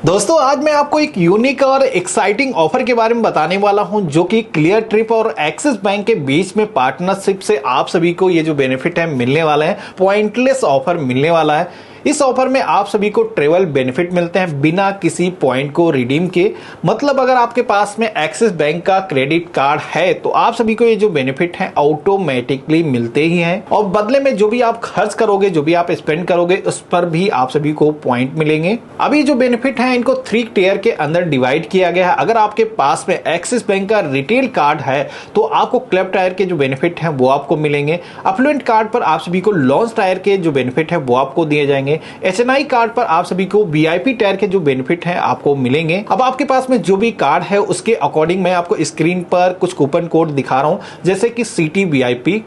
दोस्तों आज मैं आपको एक यूनिक और एक्साइटिंग ऑफर के बारे में बताने वाला हूं जो कि क्लियर ट्रिप और एक्सिस बैंक के बीच में पार्टनरशिप से आप सभी को ये जो बेनिफिट है मिलने वाला है। पॉइंटलेस ऑफर मिलने वाला है। इस ऑफर में आप सभी को ट्रेवल बेनिफिट मिलते हैं बिना किसी पॉइंट को रिडीम के। मतलब अगर आपके पास में एक्सिस बैंक का क्रेडिट कार्ड है तो आप सभी को ये जो बेनिफिट है ऑटोमेटिकली मिलते ही हैं और बदले में जो भी आप खर्च करोगे, जो भी आप स्पेंड करोगे, उस पर भी आप सभी को पॉइंट मिलेंगे। अभी जो बेनिफिट है इनको 3 टियर के अंदर डिवाइड किया गया है। अगर आपके पास में एक्सिस बैंक का रिटेल कार्ड है तो आपको क्लब टायर के जो बेनिफिट है वो आपको मिलेंगे। अफ्लुएंट कार्ड पर आप सभी को लॉन्च टायर के जो बेनिफिट है वो आपको दिए जाएंगे। HNI कार्ड पर आप सभी को VIP टायर के जो बेनिफिट हैं आपको मिलेंगे। अब आपके पास में जो भी कार्ड है उसके अकॉर्डिंग मैं आपको स्क्रीन पर कुछ कूपन कोड दिखा रहा हूं, जैसे कि city VIP,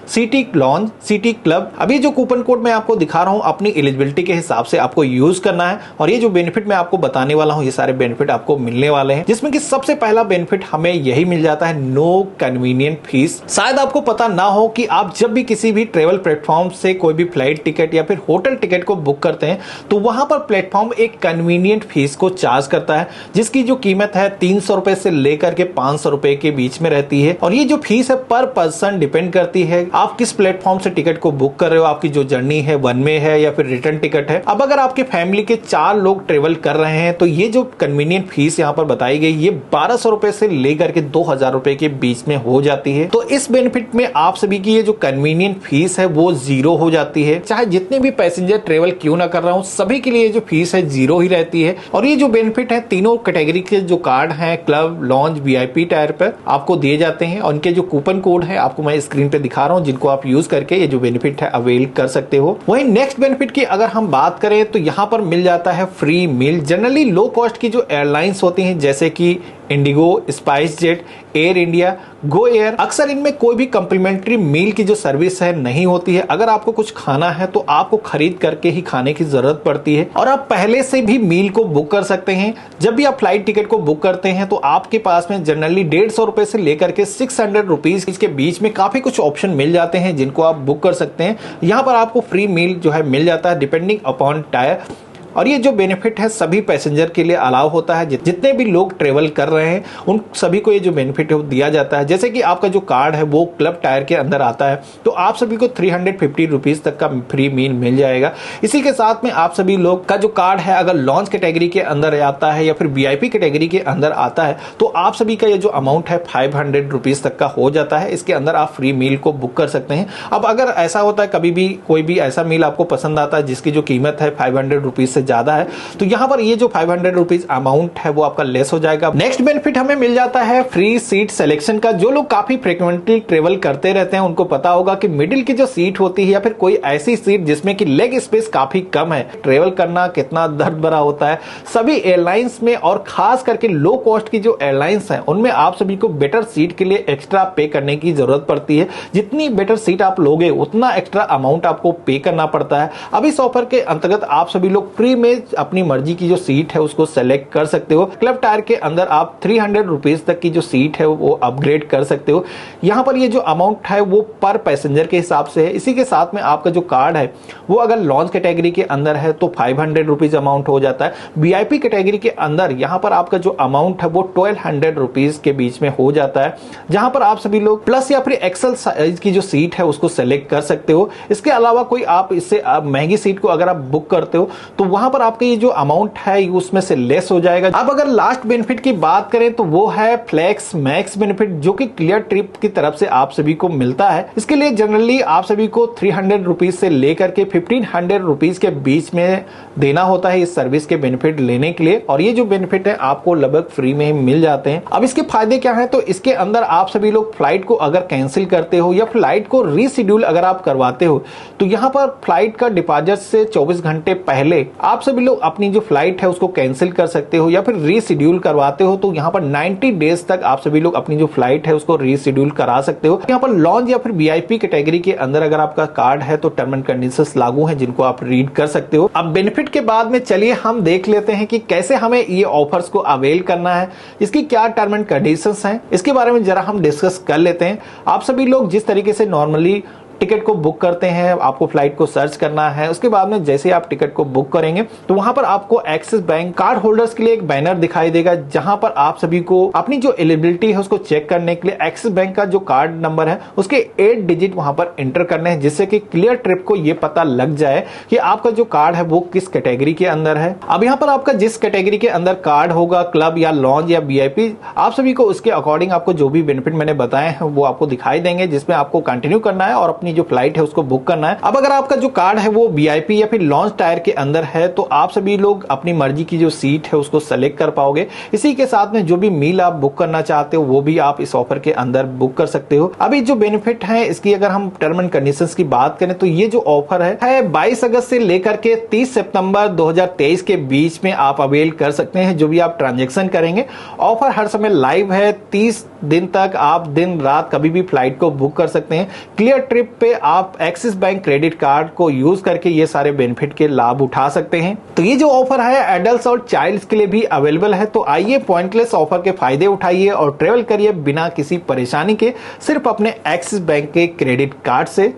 city launch, city club. अभी जो कूपन कोड मैं आपको दिखा रहा हूं अपनी एलिजिबिलिटी के हिसाब से आपको यूज करना है और ये जो बेनिफिट मैं आपको बताने वाला हूं ये सारे बेनिफिट आपको मिलने वाले हैं, जिसमें कि सबसे पहला बेनिफिट हमें यही मिल जाता है, नो कन्वीनियंट फीस। शायद आपको पता ना हो कि आप जब भी किसी भी ट्रेवल प्लेटफॉर्म से कोई भी फ्लाइट टिकट या फिर होटल टिकट को बुक करते हैं तो वहां पर प्लेटफॉर्म एक कन्वीनियंट फीस को चार्ज करता है, जिसकी जो कीमत है 300 रुपए से लेकर के 500 रुपए के बीच में रहती है। और ये जो फीस है पर पर्सन डिपेंड करती है आप किस प्लेटफॉर्म से टिकट को बुक कर रहे हो, आपकी जो जर्नी है वन में है या फिर रिटर्न टिकट है। अब अगर आपके फैमिली के 4 लोग ट्रेवल कर रहे हैं तो ये जो कन्वीनियंट फीस यहाँ पर बताई गई ये 1200 रुपए से लेकर के 2000 रुपए के बीच में हो जाती है। तो इस बेनिफिट में आप सभी की ये जो कन्वीनियंट फीस है वो 0 हो जाती है। चाहे जितने भी पैसेंजर ट्रेवल क्यों ना कर रहा हूं सभी के लिए जो फीस है 0 ही रहती है। और ये जो बेनिफिट है तीनों कैटेगरी के जो कार्ड है क्लब, लॉन्च, VIP टायर पर आपको दिए जाते हैं और उनके जो कूपन कोड है आपको मैं स्क्रीन पे दिखा रहा हूं, जिनको आप यूज करके ये जो बेनिफिट है अवेल कर सकते हो। वहीं नेक्स्ट बेनिफिट की अगर हम बात करें तो यहां पर मिल जाता है free meal. Generally low cost की जो एयरलाइंस होती हैं जैसे कि इंडिगो, स्पाइस जेट, एयर इंडिया, गो एयर, अक्सर इनमें कोई भी कम्प्लीमेंट्री मील की जो सर्विस है नहीं होती है। अगर आपको कुछ खाना है तो आपको खरीद करके ही खाने की जरूरत पड़ती है और आप पहले से भी मील को बुक कर सकते हैं। जब भी आप फ्लाइट टिकट को बुक करते हैं तो आपके पास में जनरली 150 रुपए से लेकर के 600 रुपीज के बीच में काफी कुछ ऑप्शन मिल जाते हैं जिनको आप बुक कर सकते हैं। यहाँ पर आपको फ्री मील जो है मिल जाता है डिपेंडिंग अपॉन टायर। और ये जो बेनिफिट है सभी पैसेंजर के लिए अलाउ होता है, जितने भी लोग ट्रेवल कर रहे हैं उन सभी को ये जो बेनिफिट है वो दिया जाता है। जैसे कि आपका जो कार्ड है वो क्लब टायर के अंदर आता है तो आप सभी को 350 रुपीज तक का फ्री मील मिल जाएगा। इसी के साथ में आप सभी लोग का जो कार्ड है अगर लॉन्च कैटेगरी के अंदर आता है या फिर VIP कैटेगरी के अंदर आता है तो आप सभी का ये जो अमाउंट है 500 रुपीज तक का हो जाता है। इसके अंदर आप फ्री मील को बुक कर सकते हैं। अब अगर ऐसा होता है कभी भी कोई भी ऐसा मील आपको पसंद आता है जिसकी जो कीमत है 500 रुपीज से ज्यादा है तो यहां पर ये जो 500 रुपीज अमाउंट है वो आपका लेस हो जाएगा। नेक्स्ट बेनिफिट हमें मिल जाता है फ्री सीट सिलेक्शन का। जो लोग काफी फ्रीक्वेंटली ट्रेवल करते रहते हैं उनको पता होगा कि मिडिल की जो सीट होती है या फिर कोई ऐसी सीट जिसमें कि लेग स्पेस काफी कम है, ट्रेवल करना कितना दर्द भरा होता है। सभी एयरलाइंस में और खास करके लो कॉस्ट की जो एयरलाइंस है उनमें आप सभी को बेटर सीट के लिए एक्स्ट्रा पे करने की जरूरत पड़ती है। जितनी बेटर सीट आप लोगे उतना एक्स्ट्रा अमाउंट आपको पे करना पड़ता है। अब इस ऑफर के अंतर्गत आप सभी लोग फ्री में अपनी मर्जी की जो सीट है उसको सेलेक्ट कर सकते हो। क्लब टायर के अंदर आप 300 रुपीज तक की जो सीट है वो अपग्रेड कर सकते हो। यहां पर ये जो अमाउंट है वो पर पैसेंजर के हिसाब से है। इसी के साथ में आपका जो कार्ड है वो अगर लॉन्च कैटेगरी के अंदर है तो 500 रुपीज अमाउंट हो जाता है। VIP कैटेगरी के अंदर यहां पर आपका जो अमाउंट है वो 1200 रुपीज के बीच में हो जाता है, जहां पर आप सभी लोग प्लस या फिर एक्सल साइज की जो सीट है उसको सेलेक्ट कर सकते हो। इसके अलावा कोई आप इससे महंगी सीट को अगर आप बुक करते हो तो वहां पर आपका ये जो अमाउंट है उसमें से लेस हो जाएगा। अब अगर लास्ट बेनिफिट की बात करें तो वो है फ्लेक्स मैक्स बेनिफिट, जो कि क्लियर ट्रिप की तरफ से आप सभी को मिलता है। इसके लिए जनरली आप सभी को 300 रुपीज से लेकर के 1500 रुपीज के बीच में देना होता है इस सर्विस के बेनिफिट लेने के लिए और ये जो बेनिफिट है आपको लगभग फ्री में ही मिल जाते हैं। अब इसके फायदे क्या है तो इसके अंदर आप सभी लोग फ्लाइट को अगर कैंसिल करते हो या फ्लाइट को रीशेड्यूल अगर आप करवाते हो तो यहाँ पर फ्लाइट का डिपार्चर से 24 घंटे पहले आप सभी लोग अपनी जो फ्लाइट है उसको कैंसिल कर सकते हो या फिर रीशेड्यूल करवाते हो तो यहाँ पर 90 डेज तक आप सभी लोग अपनी जो फ्लाइट है उसको रीशेड्यूल करा सकते हो। यहाँ पर लॉन्च या फिर VIP कैटेगरी के अंदर अगर आपका कार्ड है तो टर्म एंड कंडीशंस लागू हैं जिनको आप रीड कर सकते हो। अब बेनिफिट के बाद में चलिए हम देख लेते हैं कि कैसे हमें ये ऑफर्स को अवेल करना है, इसकी क्या टर्म एंड कंडीशंस हैं, इसके बारे में जरा हम डिस्कस कर लेते हैं। आप सभी लोग जिस तरीके से नॉर्मली टिकट को बुक करते हैं, आपको फ्लाइट को सर्च करना है। उसके बाद में जैसे आप टिकट को बुक करेंगे तो वहां पर आपको एक्सिस बैंक कार्ड होल्डर्स के लिए एक बैनर दिखाई देगा, जहां पर आप सभी को अपनी जो एलिजिबिलिटी है उसको चेक करने के लिए एक्सिस बैंक का जो कार्ड नंबर है उसके 8 डिजिट वहां पर एंटर करने हैं, जिससे कि क्लियर ट्रिप को ये पता लग जाए कि आपका जो कार्ड है वो किस कैटेगरी के अंदर है। अब यहाँ पर आपका जिस कैटेगरी के अंदर कार्ड होगा, क्लब या लॉन्ज या वीआईपी, आप सभी को उसके अकॉर्डिंग आपको जो भी बेनिफिट मैंने बताए हैं वो आपको दिखाई देंगे, जिसमें आपको कंटिन्यू करना है और अपनी जो फ्लाइट है उसको बुक करना है। अब अगर आपका जो कार्ड है वो वीआईपी या फिर लॉन्च टायर के अंदर है तो आप सभी लोग अपनी मर्जी की जो सीट है उसको सेलेक्ट कर पाओगे। इसी के साथ में जो भी मील आप बुक करना चाहते हो वो भी आप इस ऑफर के अंदर बुक कर सकते हो। अभी जो बेनिफिट है इसकी अगर हम टर्म एंड कंडीशंस की बात करें तो ये जो ऑफर है 22 अगस्त से लेकर के 30 सितंबर 2023 के बीच में आप अवेल कर सकते हैं। जो भी आप ट्रांजैक्शन करेंगे, ऑफर हर समय लाइव है। 30 दिन तक आप दिन रात कभी भी फ्लाइट को बुक कर सकते हैं। क्लियर ट्रिप पे आप एक्सिस बैंक क्रेडिट कार्ड को यूज करके ये सारे बेनिफिट के लाभ उठा सकते हैं। तो ये जो ऑफर है एडल्ट्स और चाइल्ड्स के लिए भी अवेलेबल है। तो आइए पॉइंटलेस ऑफर के फायदे उठाइए और ट्रेवल करिए बिना किसी परेशानी के, सिर्फ अपने एक्सिस बैंक के क्रेडिट कार्ड से।